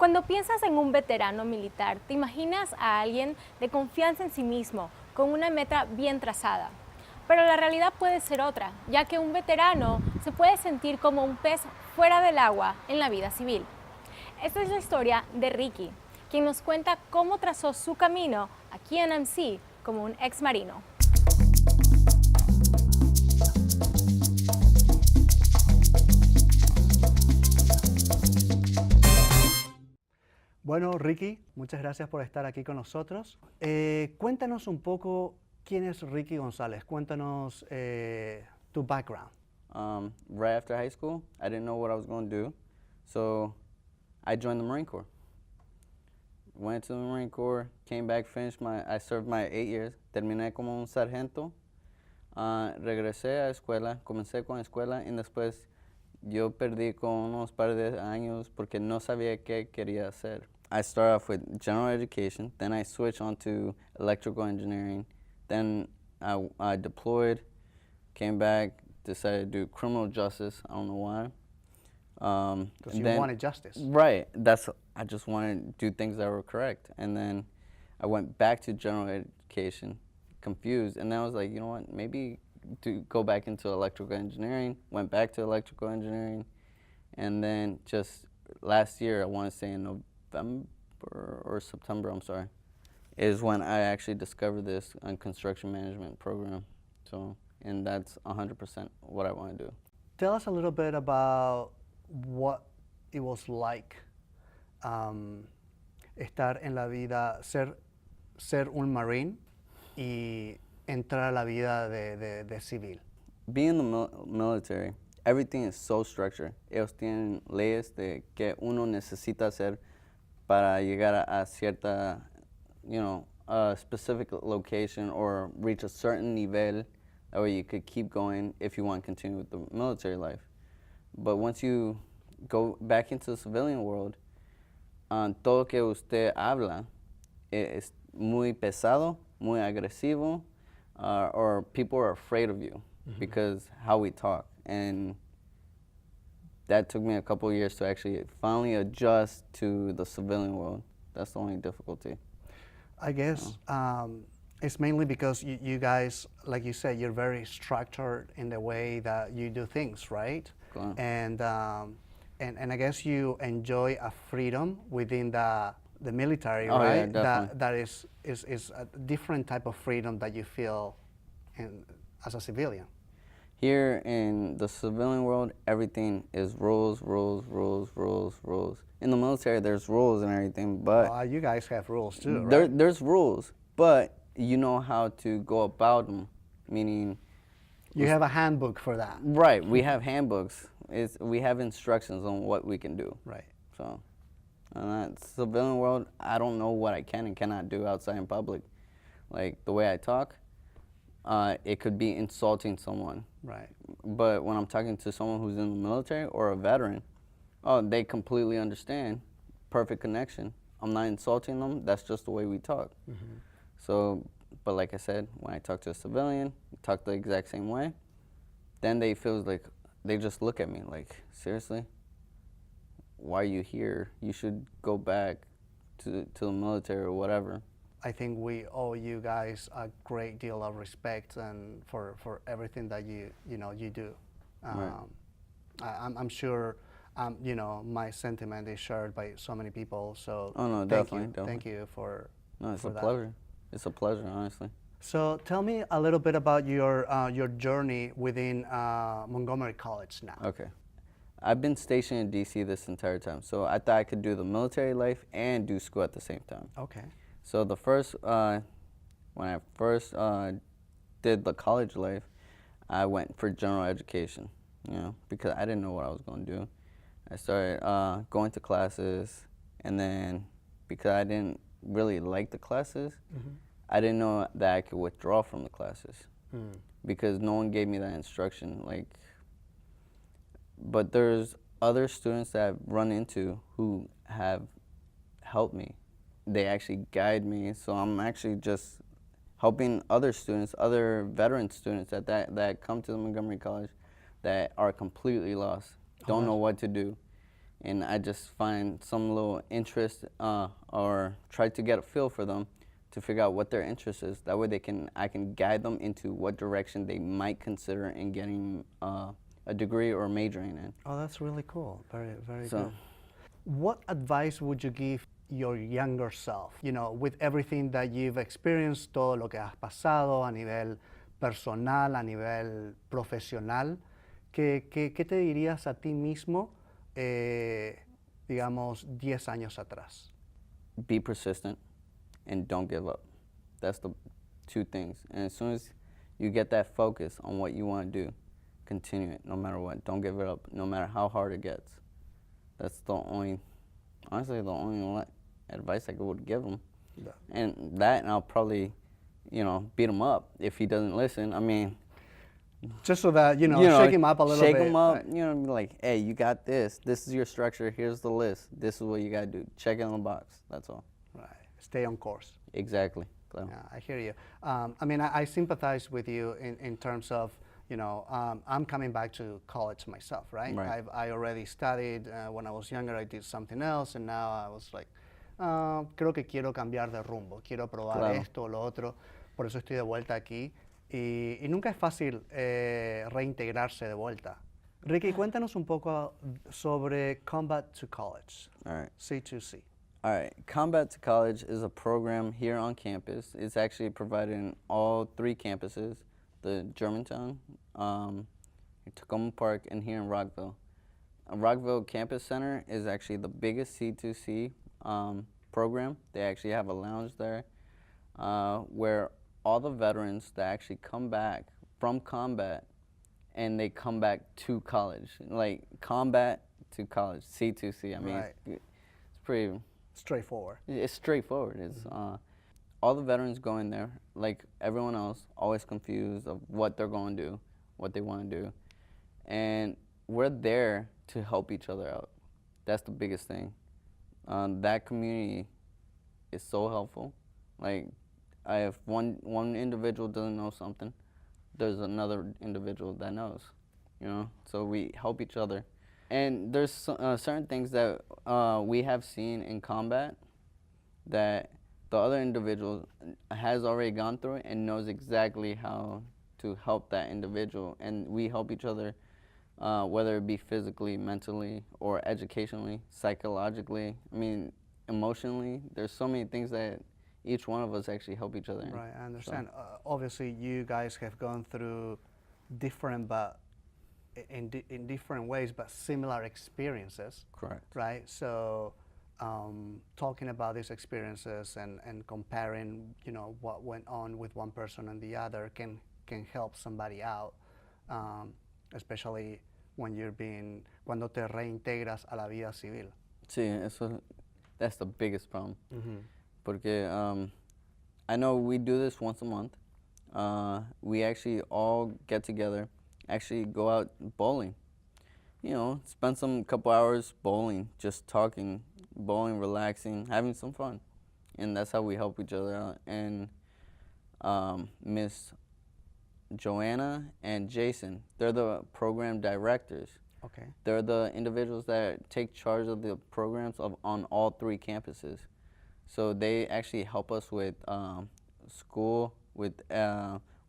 Cuando piensas en un veterano militar, te imaginas a alguien de confianza en sí mismo, con una meta bien trazada. Pero la realidad puede ser otra, ya que un veterano se puede sentir como un pez fuera del agua en la vida civil. Esta es la historia de Ricky, quien nos cuenta cómo trazó su camino aquí en MC como un ex marino. Bueno, Ricky, muchas gracias por estar aquí con nosotros. Cuéntanos un poco quién es Ricky González. Cuéntanos tu background. Right after high school, I didn't know what I was going to do, so I joined the Marine Corps. Went to the Marine Corps, came back, I served my 8 years, terminé como un sargento, regresé a escuela, comencé con escuela y después yo perdí con unos par de años porque no sabía qué quería hacer. I started off with general education, then I switched on to electrical engineering, then I deployed, came back, decided to do criminal justice, I don't know why. Because you wanted justice. Right, I just wanted to do things that were correct. And then I went back to general education, confused, and then I was like, you know what, maybe to go back into electrical engineering, went back to electrical engineering, and then just last year, I want to say in November or September, I'm sorry, is when I actually discovered this construction management program. So, and that's 100% what I want to do. Tell us a little bit about what it was like estar en la vida, ser un Marine y entrar a la vida de civil. Being in the military, everything is so structured. Ellos tienen leyes de que uno necesita hacer para llegar a cierta, a specific location or reach a certain nivel, that way you could keep going if you want to continue with the military life. But once you go back into the civilian world, todo que usted habla es muy pesado, muy agresivo, or people are afraid of you because how we talk. And that took me a couple of years to actually finally adjust to the civilian world. That's the only difficulty. I guess it's mainly because you guys, like you said, you're very structured in the way that you do things, right? Cool. And I guess you enjoy a freedom within the military, Oh, right? yeah, definitely. That is a different type of freedom that you feel as a civilian. Here in the civilian world, everything is rules, rules, rules, rules, rules. In the military, there's rules and everything, but you guys have rules too, right? There's rules, but you know how to go about them, meaning... You have a handbook for that. Right, we have handbooks. We have instructions on what we can do. Right. So, in that civilian world, I don't know what I can and cannot do outside in public. Like, the way I talk, it could be insulting someone. Right. But when I'm talking to someone who's in the military or a veteran, they completely understand. Perfect connection. I'm not insulting them. That's just the way we talk. Mm-hmm. So, but like I said, when I talk to a civilian, talk the exact same way, then they feel like, they just look at me like, seriously? Why are you here? You should go back to the military or whatever. I think we owe you guys a great deal of respect and for everything that you do. Right. I'm sure my sentiment is shared by so many people. So Oh no, definitely. Thank you for. No, it's for a that. pleasure. It's a pleasure, honestly. So tell me a little bit about your journey within Montgomery College now. Okay. I've been stationed in DC this entire time, so I thought I could do the military life and do school at the same time. Okay. So the first, when I first did the college life, I went for general education, because I didn't know what I was going to do. I started going to classes, and then because I didn't really like the classes, I didn't know that I could withdraw from the classes because no one gave me that instruction. But there's other students that I've run into who have helped me. They actually guide me, so I'm actually just helping other students, other veteran students that come to the Montgomery College that are completely lost, don't know what to do. and I just find some little interest or try to get a feel for them to figure out what their interest is. That way I can guide them into what direction they might consider in getting a degree or majoring in. Oh, that's really cool. Very, very So- good. What advice would you give your younger self? You know, with everything that you've experienced, todo lo que has pasado a nivel personal, a nivel profesional, ¿qué te dirías a ti mismo, digamos, 10 años atrás? Be persistent and don't give up. That's the two things. And as soon as you get that focus on what you want to do, continue it no matter what. Don't give it up no matter how hard it gets. That's the only, honestly, the only advice I would give him. Yeah. And I'll probably, beat him up if he doesn't listen. I mean, Just so that, shake him up a little bit. Shake him up, right? be like, hey, you got this. This is your structure. Here's the list. This is what you got to do. Check it in the box. That's all. Right. Stay on course. Exactly. Claro. Yeah, I hear you. I mean, I sympathize with you in terms of, I'm coming back to college myself, right? Right. I already studied. When I was younger, I did something else, and now I was like, creo que quiero cambiar de rumbo. Quiero probar Claro. esto, lo otro. Por eso estoy de vuelta aquí. Y nunca es fácil reintegrarse de vuelta. Ricky, cuéntanos un poco sobre Combat to College, All right. C2C. All right. Combat to College is a program here on campus. It's actually provided in all 3 campuses, the Germantown, Tacoma Park, and here in Rockville. Rockville Campus Center is actually the biggest C2C program. They actually have a lounge there where all the veterans that actually come back from combat and they come back to college, like combat to college, C2C. I mean, Right. it's pretty. Straightforward. It's straightforward. It's all the veterans go in there like everyone else, always confused of what they're going to do, what they want to do, and we're there to help each other out. That's the biggest thing. That community is so helpful. Like, if one individual doesn't know something, there's another individual that knows, So we help each other. And there's certain things that we have seen in combat that the other individual has already gone through it and knows exactly how to help that individual. And we help each other, whether it be physically, mentally, or educationally, psychologically. I mean, emotionally. There's so many things that each one of us actually help each other in. Right, I understand. Obviously, you guys have gone through different, but in different ways, but similar experiences. Correct. Right. So, talking about these experiences and comparing, what went on with one person and the other can help somebody out, especially when cuando te reintegras a la vida civil. Sí, that's the biggest problem. Mm-hmm. Porque I know we do this once a month. We actually all get together, actually go out bowling. Spend some couple hours bowling, just talking, bowling, relaxing, having some fun. And that's how we help each other out. And Miss Joanna and Jason, they're the program directors. Okay. They're the individuals that take charge of the programs on all 3 campuses. So they actually help us with school, with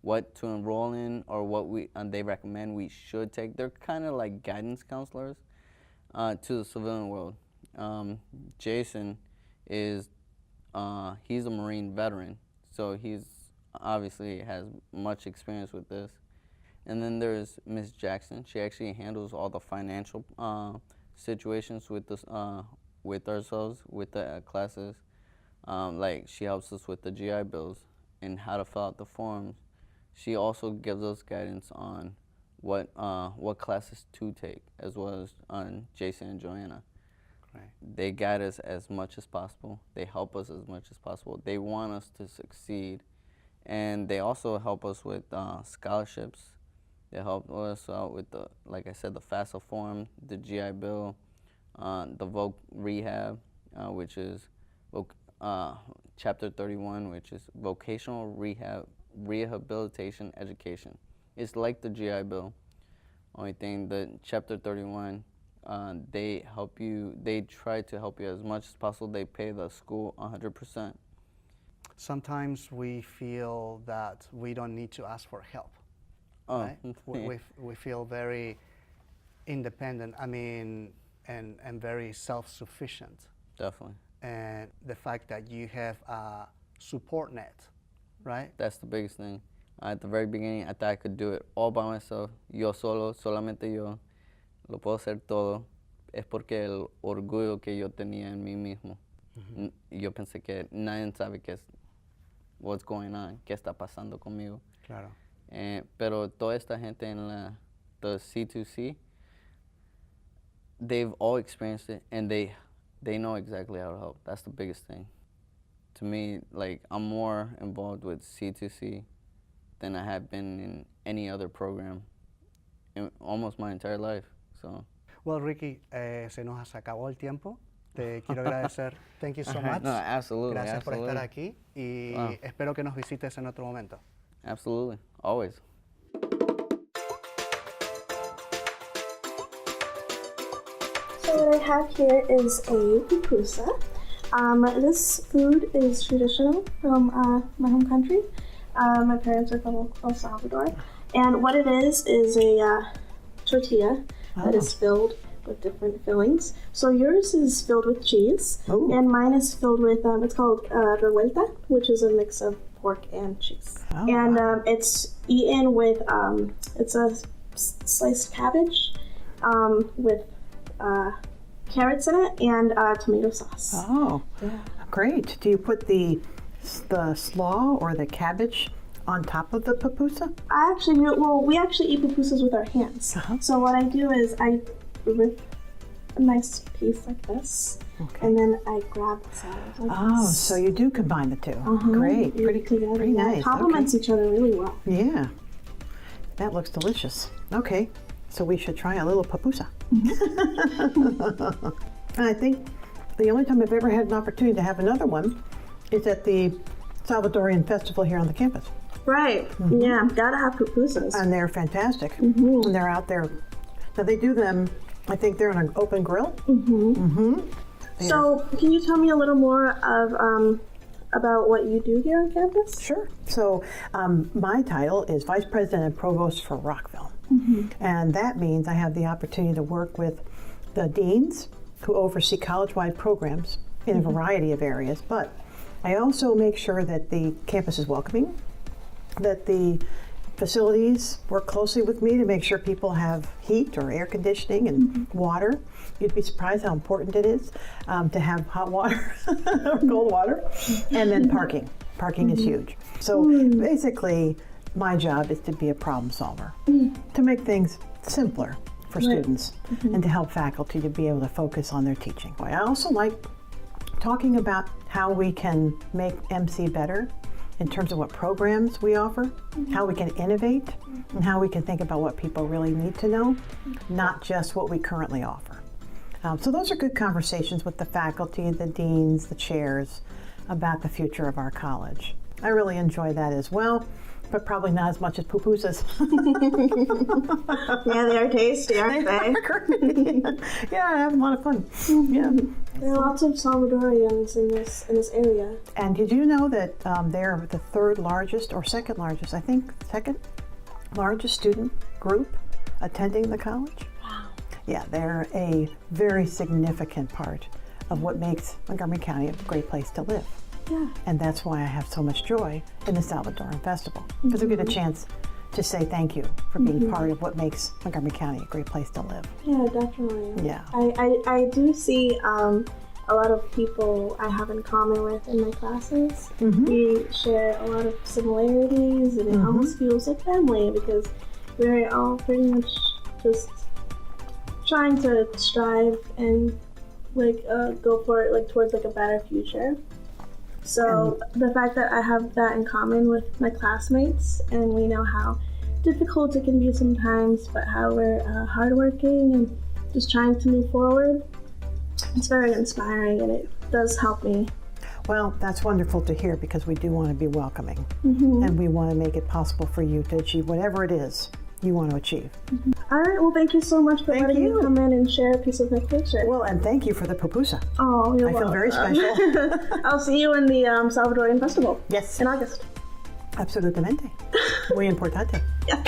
what to enroll in, or what they recommend we should take. They're kind of like guidance counselors to the civilian world. Jason is he's a Marine veteran, so he's obviously has much experience with this. And then there's Miss Jackson. She actually handles all the financial situations with this, with ourselves, with the classes. Like, she helps us with the GI Bills and how to fill out the forms. She also gives us guidance on what classes to take, as well as on Jason and Joanna. Right. They guide us as much as possible. They help us as much as possible. They want us to succeed. And they also help us with scholarships. They help us out with like I said, the FAFSA form, the GI Bill, the Voc Rehab, which is Chapter 31, which is Vocational Rehabilitation Education. It's like the GI Bill. Only thing, the Chapter 31 They help you. They try to help you as much as possible. They pay the school 100%. Sometimes we feel that we don't need to ask for help. Oh, Right? We feel very independent, and very self-sufficient. definitely. And the fact that you have a support net, right? That's the biggest thing. At the very beginning, I thought I could do it all by myself. Yo solo, solamente yo. Lo puedo hacer todo. Es porque el orgullo que yo tenía en mí mismo. Yo pensé que nadie sabe what's going on, qué está pasando conmigo. Claro. Pero toda esta gente en the C2C, they've all experienced it, and they know exactly how to help. That's the biggest thing. To me, like, I'm more involved with C2C than I have been in any other program in almost my entire life. So. Well, Ricky, se nos acabó el tiempo. Te quiero agradecer. Thank you so much. No, absolutely. Gracias por absolutely. estar aquí y espero que nos visites en otro momento. Absolutely, always. So what I have here is a pupusa. This food is traditional from my home country. My parents are from El Salvador. And what it is a tortilla that is filled with different fillings. So yours is filled with cheese, and mine is filled with, it's called revuelta, which is a mix of pork and cheese. And it's eaten with, it's a sliced cabbage with carrots in it and tomato sauce. Oh, great. Do you put the slaw or the cabbage on top of the pupusa? We actually eat pupusas with our hands. So what I do is I rip a nice piece like this, and then I grab the salad like this. So you do combine the two. Great. Pretty nice. It complements each other really well. Yeah. That looks delicious. Okay. So we should try a little pupusa. I think the only time I've ever had an opportunity to have another one is at the Salvadorian festival here on the campus. Right. Yeah, gotta have pupusas. And they're fantastic. And they're out there. So they do them, I think they're on an open grill. So can you tell me a little more of about what you do here on campus? Sure. So my title is Vice President and Provost for Rockville. And that means I have the opportunity to work with the deans who oversee college-wide programs in a variety of areas. But I also make sure that the campus is welcoming, that the facilities work closely with me to make sure people have heat or air conditioning and water. You'd be surprised how important it is to have hot water or cold water. And then parking. Parking is huge. So basically, my job is to be a problem solver, to make things simpler for students and to help faculty to be able to focus on their teaching. I also like talking about how we can make MC better in terms of what programs we offer, how we can innovate, and how we can think about what people really need to know, not just what we currently offer. So those are good conversations with the faculty, the deans, the chairs about the future of our college. I really enjoy that as well, but probably not as much as pupusas. Yeah, they are tasty, aren't they? Yeah, I have a lot of fun. Yeah. There are lots of Salvadorians in this area. And did you know that they're the third largest, or second largest, I think, second largest student group attending the college? Wow. Yeah, they're a very significant part of what makes Montgomery County a great place to live. Yeah. And that's why I have so much joy in the Salvadoran Festival, because we get a chance to say thank you for being part of what makes Montgomery County a great place to live. Yeah, definitely. Yeah. I do see a lot of people I have in common with in my classes. We share a lot of similarities, and it almost feels like family because we're all pretty much just trying to strive and go for it towards a better future. So the fact that I have that in common with my classmates, and we know how difficult it can be sometimes, but how we're hardworking and just trying to move forward, it's very inspiring, and it does help me. Well, that's wonderful to hear, because we do want to be welcoming, and we want to make it possible for you to achieve whatever it is you want to achieve. All right, well, thank you so much for Thank letting you. me come in and share a piece of my culture. Well, and thank you for the pupusa. Oh, you're I feel very welcome. special. I'll see you in the Salvadoran Festival. Yes. In August. Absolutamente. Muy importante. Yeah.